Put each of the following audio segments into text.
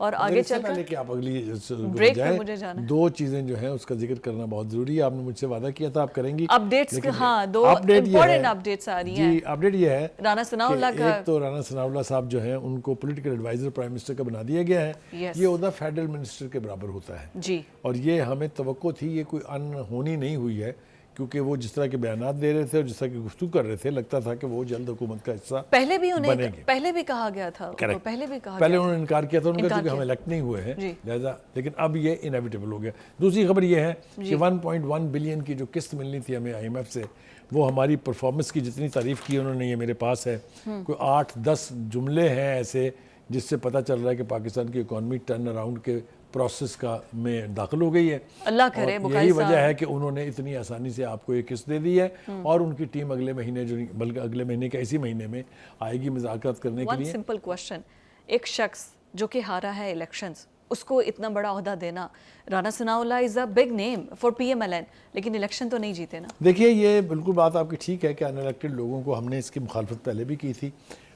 और आगे चलकर पहले कि आप अगली ब्रेक पे मुझे जाना है। 2 चीजें जो है उसका जिक्र करना बहुत जरूरी है। आपने मुझसे वादा किया था आप करेंगी अपडेट्स। हाँ, 2 इम्पोर्टेंट अपडेट्स आ रही हैं जी। अपडेट ये है राणा सनाउल्लाह का। एक तो राणा सनाउल्लाह साहब जो हैं उनको पॉलिटिकल एडवाइजर प्राइम मिनिस्टर का बना दिया गया है। ये ओहदा फेडरल मिनिस्टर के बराबर होता है जी। और ये हमें तवक्को थी, ये कोई अनहोनी नहीं हुई है, क्योंकि वो जिस तरह के बयानात दे रहे थे और जिस तरह की गुफ्तगू कर रहे थे, लगता था कि वो जल्द हुकूमत का हिस्सा पहले भी उन्हें बनेंगे। पहले भी कहा गया था उनको, पहले उन्होंने इनकार किया था, उन्होंने कहा कि हम इलेक्ट नहीं हुए हैं लिहाजा, लेकिन अब ये इनएविटेबल हो गया। दूसरी खबर ये है कि 1.1 बिलियन की जो किस्त मिलनी थी हमें IMF से, वो हमारी परफॉर्मेंस की जितनी तारीफ की उन्होंने, ये मेरे पास है कोई 8-10 जुमले हैं ऐसे जिससे पता चल रहा है कि पाकिस्तान की इकॉनमी टर्न अराउंड के प्रोसेस का में दाखिल हो गई है। अल्लाह करे। यही वजह है कि उन्होंने इतनी आसानी से आपको एक किस्त दे दी है और उनकी टीम अगले महीने जो बल्कि अगले महीने के इसी महीने में आएगी मुज़ाकरात करने के लिए। सिंपल क्वेश्चन, एक शख्स जो कि हारा है इलेक्शंस, उसको इतना बड़ा ओहदा देना, Rana Sanaullah is a big name for PMLN, लेकिन इलेक्शन तो नहीं जीते ना। देखिए ये बिल्कुल बात आपकी ठीक है कि अनइलेक्टेड लोगों को हमने इसकी मुखालफत पहले भी की थी।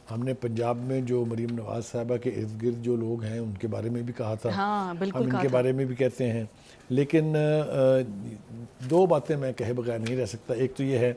हमने पंजाब में जो मरीम नवाज साहबा के इर्द गिर्द जो लोग हैं उनके बारे में भी कहा था। हाँ, बिल्कुल हम इनके बारे में भी कहते हैं, लेकिन 2 बातें मैं कहे बगैर नहीं रह सकता। एक तो ये है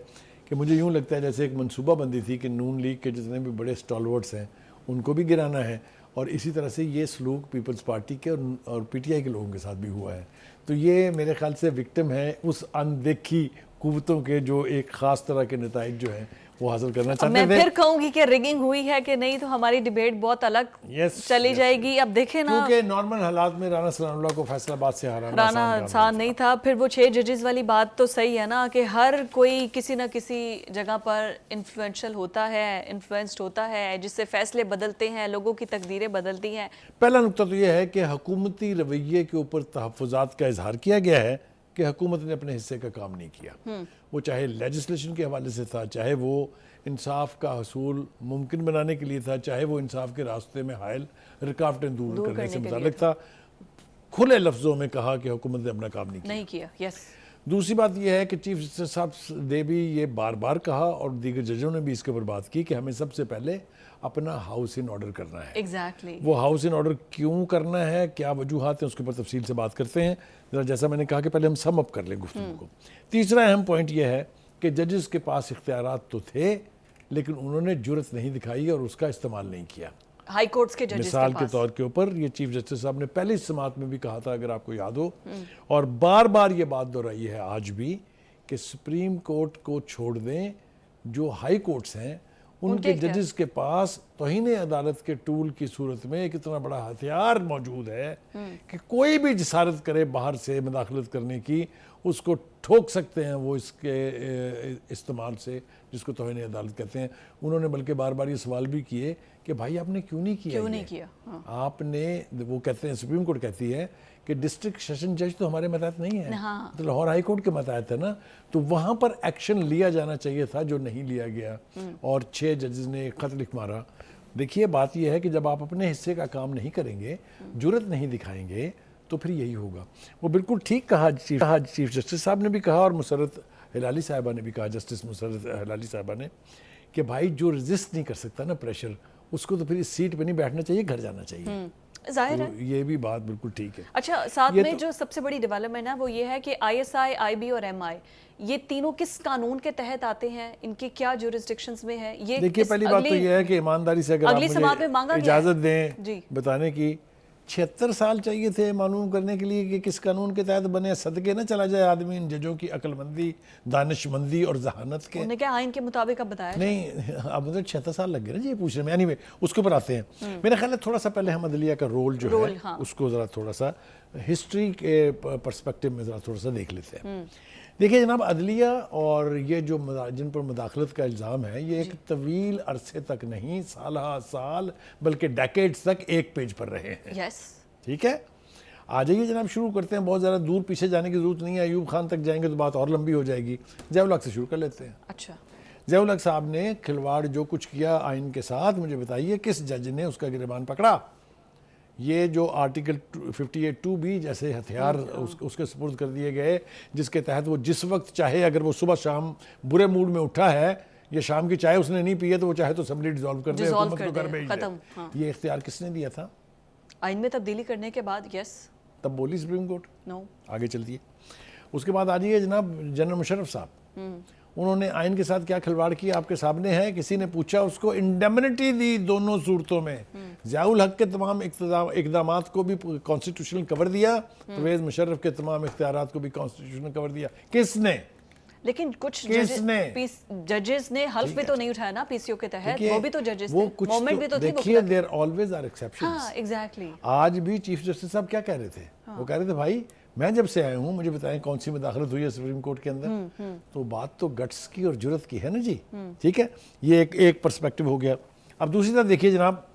कि मुझे यूँ लगता है जैसे एक मनसूबाबंदी थी कि नून लीग के जितने भी बड़े स्टॉलवर्ड्स हैं उनको भी गिराना है, और इसी तरह से ये सलूक पीपल्स पार्टी के और PTI के लोगों के साथ भी हुआ है। तो ये मेरे ख्याल से विक्टिम है उस अनदेखी कुव्वतों के जो एक ख़ास तरह के नताइज जो हैं वो हासिल करना चाहते थे। मैं फिर कहूंगी कि रिगिंग हुई है कि नहीं, तो हमारी डिबेट बहुत अलग चली जाएगी। अब देखें ना, क्योंकि नॉर्मल हालात में राणा सनाउल्लाह को फैसलाबाद से हराना आसान नहीं था। फिर वो 6 जजेस वाली बात तो सही है ना कि हर कोई किसी ना किसी जगह पर इन्फ्लुएंशियल होता है, इन्फ्लुएंस्ड होता है, जिससे फैसले बदलते हैं, लोगों की तकदीरें बदलती हैं। पहला नुकता तो यह है कि हुकूमती रवैये के ऊपर तहफ़्फ़ुज़ात का इजहार किया गया है कि हुकूमत ने अपने हिस्से का काम नहीं किया। वो चाहे लेजिस्लेशन के हवाले से था, चाहे वो इंसाफ का हसूल मुमकिन बनाने के लिए था, चाहे वो इंसाफ के रास्ते में हायल रुकावटें दूर करने से मुताल्लिक था। खुले लफ्ज़ों में कहा कि हुकूमत ने अपना काम नहीं किया। यस। दूसरी बात यह है कि चीफ जस्टिस साहब ने भी ये बार बार कहा और दीगर जजों ने भी इसके ऊपर बात की कि हमें सबसे पहले अपना हाउस इन ऑर्डर करना है। एग्जैक्टली। वो हाउस इन ऑर्डर क्यों करना है, क्या वजूहात हैं, उसके ऊपर तफसील से बात करते हैं। जरा जैसा मैंने कहा कि पहले हम सम अप कर लें गुफ्तगू को। तीसरा अहम पॉइंट यह है कि जजेस के पास इख्तियारात तो थे, लेकिन उन्होंने जुर्रत नहीं दिखाई और उसका इस्तेमाल नहीं किया। हाई कोर्ट्स के जजेस मिसाल के तौर के ऊपर ये चीफ जस्टिस साहब ने पहली समाअत में भी कहा था, अगर आपको याद हो, और बार बार ये बात दोहराई है आज भी, कि सुप्रीम कोर्ट को छोड़ दें, जो हाई कोर्ट्स हैं उनके जजेस के पास तौहीन अदालत के टूल की सूरत में एक इतना बड़ा हथियार मौजूद है कि कोई भी जिसारत करे बाहर से मुदाखलत करने की, उसको ठोक सकते हैं वो इसके इस्तेमाल से, जिसको तौहीन अदालत कहते हैं। उन्होंने बल्कि बार बार ये सवाल भी किए कि भाई आपने क्यों नहीं किया। हाँ। आपने, वो कहते हैं, सुप्रीम कोर्ट कहती है कि डिस्ट्रिक्ट सेशन जज तो हमारे मतहत नहीं है। हाँ। तो लाहौर हाई कोर्ट के मतहत है ना, तो वहाँ पर एक्शन लिया जाना चाहिए था, जो नहीं लिया गया और 6 जजेस ने एक खत लिख मारा। देखिए बात यह है कि जब आप अपने हिस्से का काम नहीं करेंगे, जुर्रत नहीं दिखाएंगे, तो फिर यही होगा। वो बिल्कुल ठीक कहा चीफ जस्टिस साहब ने भी कहा और मुसर्रत हिलाली साहिबा ने भी कहा, जस्टिस मुसर्रत हिलाली साहिबा ने, कि भाई जो रेजिस्ट नहीं कर सकता ना प्रेशर, उसको तो फिर इस सीट पे नहीं बैठना चाहिए, घर जाना चाहिए। जाहिर है, तो ये भी बात बिल्कुल ठीक है। अच्छा, साथ में जो सबसे बड़ी डेवलपमेंट है वो ये है कि ISI, IB और MI ये तीनों किस कानून के तहत आते हैं, इनके क्या जुरिस्डिक्शंस में है। ये देखिए पहली बात तो ये है कि ईमानदारी से अगर आप मुझे इजाजत दें बताने की, 76 साल चाहिए थे मालूम करने के लिए कि किस कानून के तहत बने। सदके ना चला जाए आदमी इन जजों की अक्लमंदी, दानिशमंदी और जहानत के। उन्हें क्या आइन के मुताबिक अब बताया नहीं, अब मतलब 76 साल लग गए ना जी पूछने में। एनीवे उसके ऊपर आते हैं। मेरा ख्याल है थोड़ा सा पहले हम अदलिया का रोल जो है, हाँ, उसको ज़रा थोड़ा सा हिस्ट्री के पर्सपेक्टिव में ज़रा थोड़ा सा देख लेते हैं। देखिए जनाब, अदलिया और ये जो जिन पर मुदाखलत का इल्ज़ाम है, ये एक तवील अरसे तक नहीं, साल बल्कि डेकेड्स तक एक पेज पर रहे हैं। यस, ठीक है, आ जाइए जनाब, शुरू करते हैं। बहुत ज़्यादा दूर पीछे जाने की ज़रूरत नहीं है। अयूब खान तक जाएंगे तो बात और लंबी हो जाएगी। ज़िया-उल हक से शुरू कर लेते हैं। अच्छा, ज़िया-उल हक साहब ने खिलवाड़ जो कुछ किया आइन के साथ, मुझे बताइए किस जज ने उसका गिरबान पकड़ा। ये जो आर्टिकल 58(2) जैसे हथियार उसके सुपुर्द कर दिए गए, जिसके तहत वो जिस वक्त चाहे, अगर वो सुबह शाम बुरे मूड में उठा है या शाम की चाय उसने नहीं पी है, तो वो चाहे तो असेंबली डिसॉल्व कर दे, हुकूमत को कर भेज दे। ये इख्तियार किसने दिया था? आइन में तब्दीली करने के बाद यस, तब बोली सुप्रीम कोर्ट। नो, आगे चलती है। उसके बाद आ जाइए जनाब जनरल मुशर्रफ साहब, उन्होंने आइन के साथ क्या खिलवाड़ किया आपके सामने है। किसी ने पूछा, उसको इंडेमनिटी दी दोनों सूरतों में। ज़ियाउल हक के तमाम इक़दामात को भी कॉन्स्टिट्यूशनल कवर दिया, परवेज़ मुशर्रफ के तमाम इख्तियारात को भी कॉन्स्टिट्यूशनल कवर दिया। किसने? लेकिन कुछ जजेस ने हल्फ भी तो नहीं उठाया ना पीसीओ के तहत, वो भी तो जजेस थे, मोमेंट भी तो थी। देखिए देयर ऑलवेज आर एक्सेप्शंस। हाँ, एग्जैक्टली। आज भी चीफ जस्टिस साहब क्या कह रहे थे? वो कह रहे थे भाई मैं जब से आया हूँ मुझे बताएं कौन सी मुदाखलत हुई है सुप्रीम कोर्ट के अंदर। तो बात तो गट्स की और जुर्रत की है ना जी। ठीक है, ये एक पर्सपेक्टिव हो गया। अब दूसरी तरफ देखिए जनाब,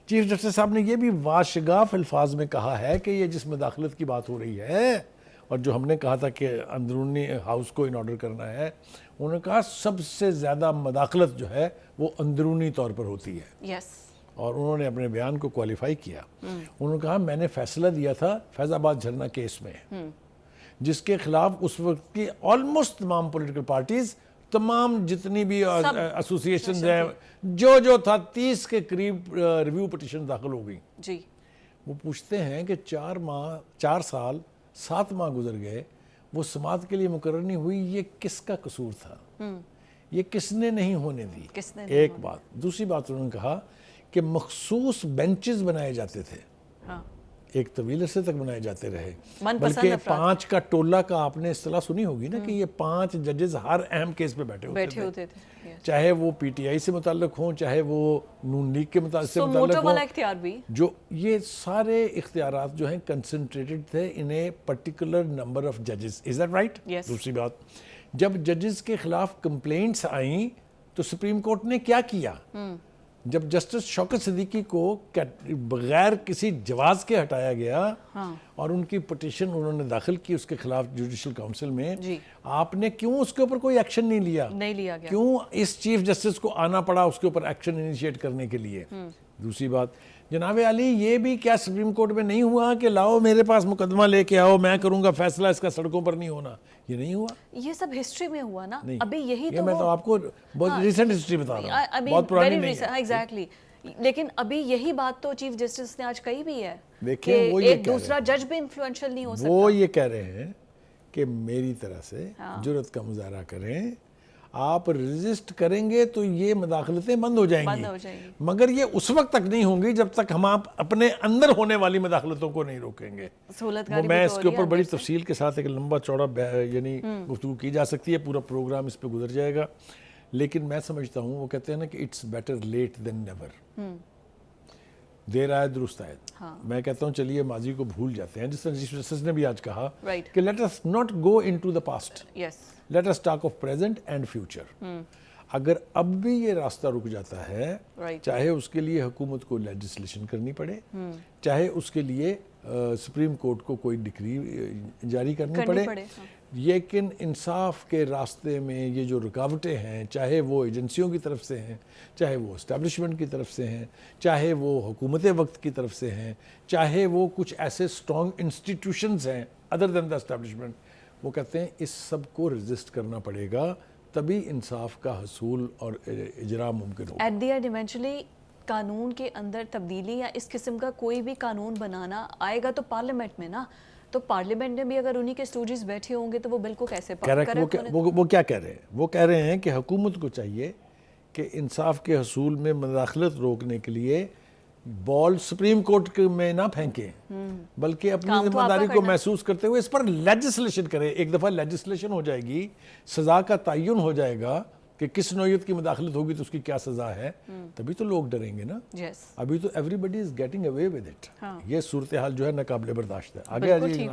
चीफ जस्टिस साहब ने ये भी वाशगाफ अल्फाज में कहा है कि ये जिस मुदाखलत की बात हो रही है और जो हमने कहा था कि अंदरूनी हाउस को इन ऑर्डर करना है, उन्होंने कहा सबसे ज़्यादा मुदाखलत जो है वो अंदरूनी तौर पर होती है। यस। और उन्होंने अपने बयान को क्वालिफाई किया। उन्होंने कहा मैंने फैसला दिया था फैज़ाबाद झरना केस में, जिसके खिलाफ उस वक्त की ऑलमोस्ट तमाम पॉलिटिकल पार्टीज, तमाम जितनी भी एसोसिएशन हैं, जो था 30 के करीब रिव्यू पिटीशन दाखिल हो गई जी। वो पूछते हैं कि 4 साल 7 माह गुजर गए, वो समात के लिए मुकर्रर नहीं हुई, ये किसका कसूर था? ये किसने नहीं होने दी? एक बात। दूसरी बात उन्होंने कहा कि मखसूस बेंचेस बनाए जाते थे। हाँ। एक तवील अरसे तक बनाए जाते रहे, बल्कि 5 का टोला का आपने इस्तिलाह सुनी होगी ना कि ये 5 जजेस हर अहम केस पे बैठे होते थे। चाहे वो पीटीआई से मुताल्लिक हों, चाहे वो नून लीग के मुताल्लिक हों, जो ये सारे इख्तियारात जो हैं कंसंट्रेटेड थे इन ए पर्टिकुलर नंबर ऑफ जजेस। Is that right? दूसरी बात, जब जजेस के खिलाफ कंप्लेंट्स आई तो सुप्रीम कोर्ट ने क्या किया? जब जस्टिस शौकत सिद्दीकी को बगैर किसी जवाब के हटाया गया, और उनकी पिटीशन उन्होंने दाखिल की उसके खिलाफ जुडिशल काउंसिल में, आपने क्यों उसके ऊपर कोई एक्शन नहीं लिया गया? क्यों इस चीफ जस्टिस को आना पड़ा उसके ऊपर एक्शन इनिशिएट करने के लिए? दूसरी बात, जनाब आली, ये भी क्या सुप्रीम कोर्ट में नहीं हुआ कि लाओ मेरे पास मुकदमा लेके आओ, मैं करूंगा फैसला, इसका सड़कों पर नहीं होना? ये नहीं हुआ। ये सब हिस्ट्री में हुआ ना। अभी यही तो मैं तो आपको बहुत रिसेंट हिस्ट्री बता रहा हूं, बहुत पुरानी नहीं है। एग्जैक्टली। लेकिन अभी यही बात तो चीफ जस्टिस ने आज कही भी है। देखिए वो ये दूसरा जज भी इन्फ्लुएंशियल नहीं हो सकता। वो ये कह रहे हैं कि मेरी तरह से जुर्रत का मुजाहरा करें, आप रेजिस्ट करेंगे तो ये मुदाखलतें बंद हो जाएंगी, मगर ये उस वक्त तक नहीं होंगी जब तक हम आप अपने अंदर होने वाली मुदाखलतों को नहीं रोकेंगे। मैं इसके ऊपर बड़ी तफसील के साथ एक लंबा चौड़ा यानी गुफ्तगू की जा सकती है, पूरा प्रोग्राम इस पर गुजर जाएगा, लेकिन मैं समझता हूँ वो कहते हैं ना कि it's better late than never. देर आए दुरुस्त आए। मैं कहता हूँ चलिए माजी को भूल जाते हैं, जिस तरह चीफ जस्टिस ने भी आज कहा कि let us not go into the past, let us talk of present and future. अगर अब भी ये रास्ता रुक जाता है, चाहे उसके लिए हुकूमत को लेजिस्लेशन करनी पड़े, चाहे उसके लिए सुप्रीम कोर्ट को कोई डिक्री जारी करनी पड़े, लेकिन इंसाफ के रास्ते में ये जो रुकावटें हैं, चाहे वो एजेंसियों की तरफ से हैं, चाहे वो इस्टेब्लिशमेंट की तरफ से हैं, चाहे वो हुकूमत वक्त की तरफ से हैं, चाहे वो कुछ ऐसे स्ट्रॉन्ग इंस्टीट्यूशंस हैं अदर दैन द इस्टेब्लिशमेंट, वो कहते हैं इस सब को रेजिस्ट करना पड़ेगा, तभी इंसाफ का हसूल और इजरा मुमकिन होगा। एट द एंड इवेंचुअली कानून के अंदर तब्दीली या इस किस्म का कोई भी कानून बनाना आएगा तो पार्लियामेंट में ना, तो पार्लियामेंट में भी अगर उन्हीं के स्टूडेंट्स बैठे होंगे तो वो बिल को कैसे वो क्या कह रहे हैं? वो कह रहे हैं कि हुकूमत को चाहिए कि इंसाफ के हसूल में मुदाखलत रोकने के लिए बॉल सुप्रीम कोर्ट में ना फेंके, बल्कि अपनी जिम्मेदारी को महसूस करते हुए इस पर लेजिस्लेशन करे। एक दफ़ा लेजिस्लेशन हो जाएगी, सज़ा का तयन हो जाएगा कि किस नौयत की मुदाखलत होगी तो उसकी क्या सज़ा है, तभी तो लोग डरेंगे ना। अभी तो everybody is getting away with it. ये सूरत हाल जो है नाकाबिले बर्दाश्त है। आगे आ जाइए।